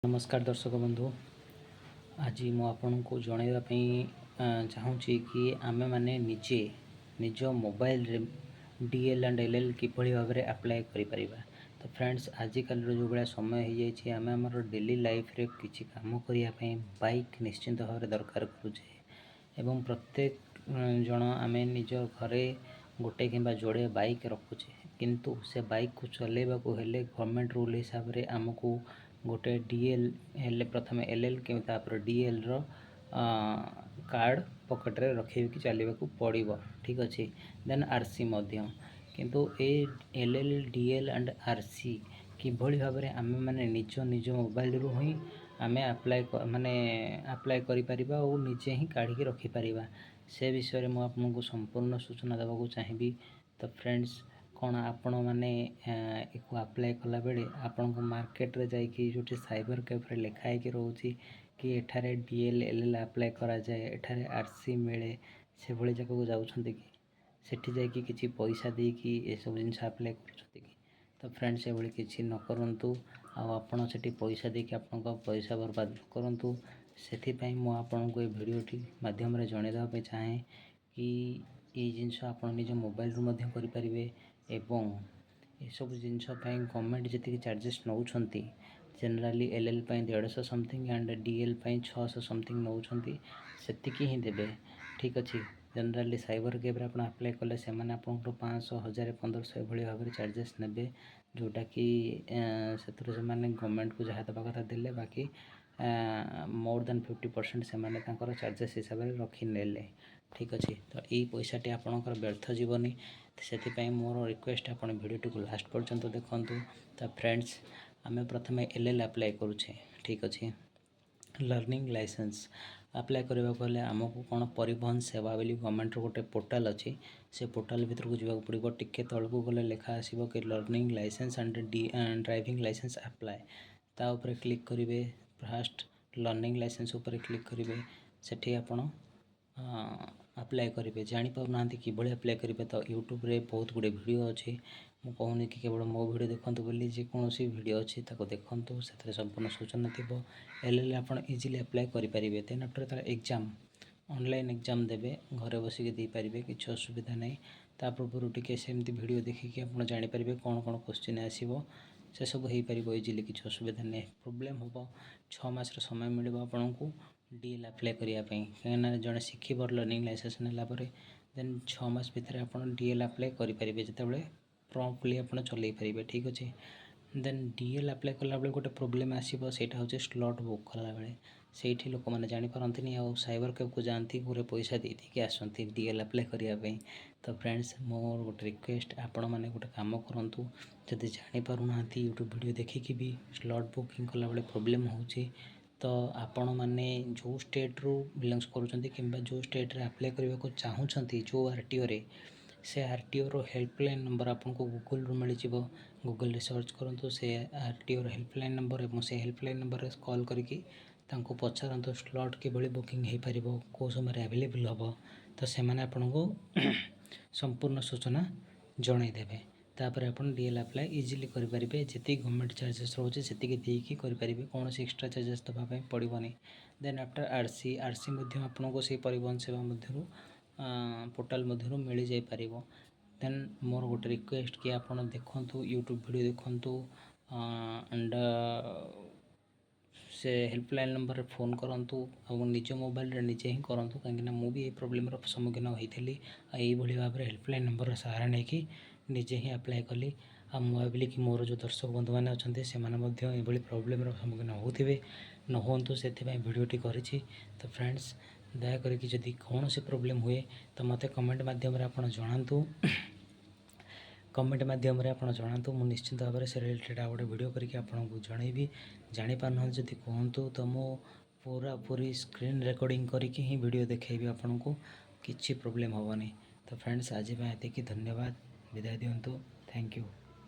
नमस्कार दर्शक बंधु। आज मु आपको जनवाई चाहूँगी कि आमे माने निजे निज मोबाइल रे डीएल एंड एलएल किभली भाव में अप्लाई करि। तो फ्रेंड्स, आजिकल जो भाया समय हो जाए आम आमर डेली लाइफ रे किसी काम करने बाइक निश्चिंत भाव दरकार करुचे एवं प्रत्येक जन आम निज घरे गोटे कि जोड़े बाइक रखुचे, किंतु से बाइक को चलेबा को हेले गवर्नमेंट रूल हिसाब से आमको गोटे डीएल हेले प्रथम एलएल कि डीएल रो कार्ड पॉकेट रे रखे कि चलने को पड़ो। ठीक अच्छे। देन आरसी मध्य, किंतु ए एलएल डीएल एंड आरसी किभली भाव में आम मैंने निज निज मोबाइल रू ही आम अप्लाई करिपरिबा और निजे ही काढ़ी रखिपर से विषय में आपको संपूर्ण सूचना देवाक चाहिए। तो फ्रेंड्स, कौन आपण मैंने एक अप्लाई कला बेले आपण को मार्केट रे जाइए जो साइबर कैफे लिखाई रोचे कि एठारे डीएल एलएल अप्लाई करा जाए, एठारे आरसी मिले, से भली जगह को जाउछंती कि सेठी जाइए किसी पैसा देकी ये सब जिन अप्लाई कर। तो फ्रेंड्स, ये किसी न करूँ आपड़ से पैसा देकी आप पैसा बर्बाद करूँ। से मुझे आपको ये भिडियोटी मध्यम जनईदेवाई चाहे कि ये जिनस आप निज मोबाइल रू करें एवं ये सब जिनस गवर्नमेंट जी चार्जेस नौ generally LL 150 something and DL 600 something नौ से ही देवे। ठीक अच्छे। जेनराली साइबर कैफे आप अप्लाई कले से 500 1000 1500 भाई भाव में चार्जेस ने, जोटा कि से गवर्नमेंट को जहाँ देवा कथा देले, बाकी मोर देन 50% से चार्जेस हिसाब से रखिने। ठीक अच्छे। तो यही पैसाटी आपंकर व्यर्थ जीवनी, से मोर रिक्वेस्ट आप भिडियोटी को लास्ट पर्यंत देखूँ। तो फ्रेंड्स, आम प्रथम एलएल अप्लाई करुचे। ठीक अच्छे। लर्निंग लाइसेंस अप्लाई करने को आमको कौन परिवहन सेवा बोली गवर्नमेंट गोटे पोर्टाल अच्छी, से पोर्टाल भीतर को जावाक पड़ो। टिके तलू गले लेखा आसो कि learning license and driving license apply, ता ऊपर क्लिक करेंगे। फास्ट लर्निंग लाइसेंस ऊपर क्लिक करेंगे, सेठी आपण अप्लाई करेंगे। जापर ना कि अप्लाई करेंगे, तो यूट्यूब रे बहुत गुड़े वीडियो अच्छी। मुझे कहूनी कि केवल मो वीडियो देखते बोली जेकोसी वीडियो अच्छी देखूँ, से संपूर्ण सूचना थी। एलएल आप इजिली अप्लाई करेंगे। देन आफ्टर तार एग्जाम ऑनलाइन एग्जाम देवे, घरे बसिक दे पारे, किसी असुविधा नहीं। ता पूर्व टी सेमती वीडियो देखिए आप जापर कौन कौन क्वेश्चन आसो, से सब हो पार इजिली, किसी असुविधा नहीं। प्रोब्लेम हम 6 मास समय मिले आपको डीएल अप्लाई करने, कहीं जड़े शिखब लर्निंग लाइसेंस नालापर देन 6 मास भितर आप डीएल अप्लाई करेंगे, जिते प्रॉम्प्टली आप चल पारे। ठीक अच्छे। देन डीएल अप्लाई कला बेले गोटे प्रोब्लेम आसो, सेटा हूँ स्लॉट बुक कला बेले से लोक मैंने जापारती आ साइबर कैफ को जाती पूरे पैसा दे आसती डीएल अप्लाई करने। तो फ्रेंड्स, मोर गोटे रिक्वेस्ट आपण मैंने गोटे कम करूँ, जदि जापारूना यूट्यूब वीडियो देखिकी भी स्लॉट बुकिंग कला बेले प्रोब्लेम हो, तो आपण मैंने जो स्टेट रू बिलोंग्स करुँच कि जो स्टेट रे अप्लाई करने को चाहूँगी जो आरटीओ रे, से आरटीओ रो हेल्पलाइन नंबर आपको गूगल रू मिल जाव। गूगल रे सर्च करूँ से आरटीओ रो हेल्पलाइन नंबर, और से हेल्पलाइन नंबर कॉल करके पचारतु स्लॉट किभली बुकिंग हो पार, कौ समय अवेलेबल हम, तो से आपन को संपूर्ण सूचना जनईदेवे। तापर आप डीएल अप्लाई इजिली करेंगे। जी गवर्नमेंट चार्जेस रोचे से देकी करेंगे, कौन एक्सट्रा चार्जेस देवाई पड़ोनी। देन आफ्टर आरसी आपको से परिवहन सेवा मध्य पोर्टाल मध्य मिल जापर। देन मोर गोटे रिक्वेस्ट कि आप देखूँ यूट्यूब वीडियो देखूँ एंड से हेल्पलाइन नंबर रे फोन करूँ और निज मोबाइल रे निजे ही करूँ, कहीं मुझे प्रोब्लेम सम्मुखीन होती। यही भाव में हेल्पलाइन नंबर सहारा नहीं कि निजे ही अप्लाई कली। भाविली कि मोर जो दर्शक बंधु मैंने अच्छा से प्रोब्लेम सम्मुखीन होते न हूँ, से भिडियोटी करी। तो फ्रेंड्स, दयाकोरी जदि कौन से प्रोब्लेम हुए तो मत कमेंट मध्यम आप जनातु, कमेंट मध्यम आप जनातु। मुझे निश्चित भाव में से रिलेटेड आ गए वीडियो करके आपको जनईबी। जापार जदि कहतु तो मु पूरा पूरी स्क्रीन रिकॉर्डिंग करके ही वीडियो देखी आपको, किसी प्रोब्लेम हेनी। तो फ्रेंड्स, आज ये धन्यवाद, विदाय दिंतु। Thank you.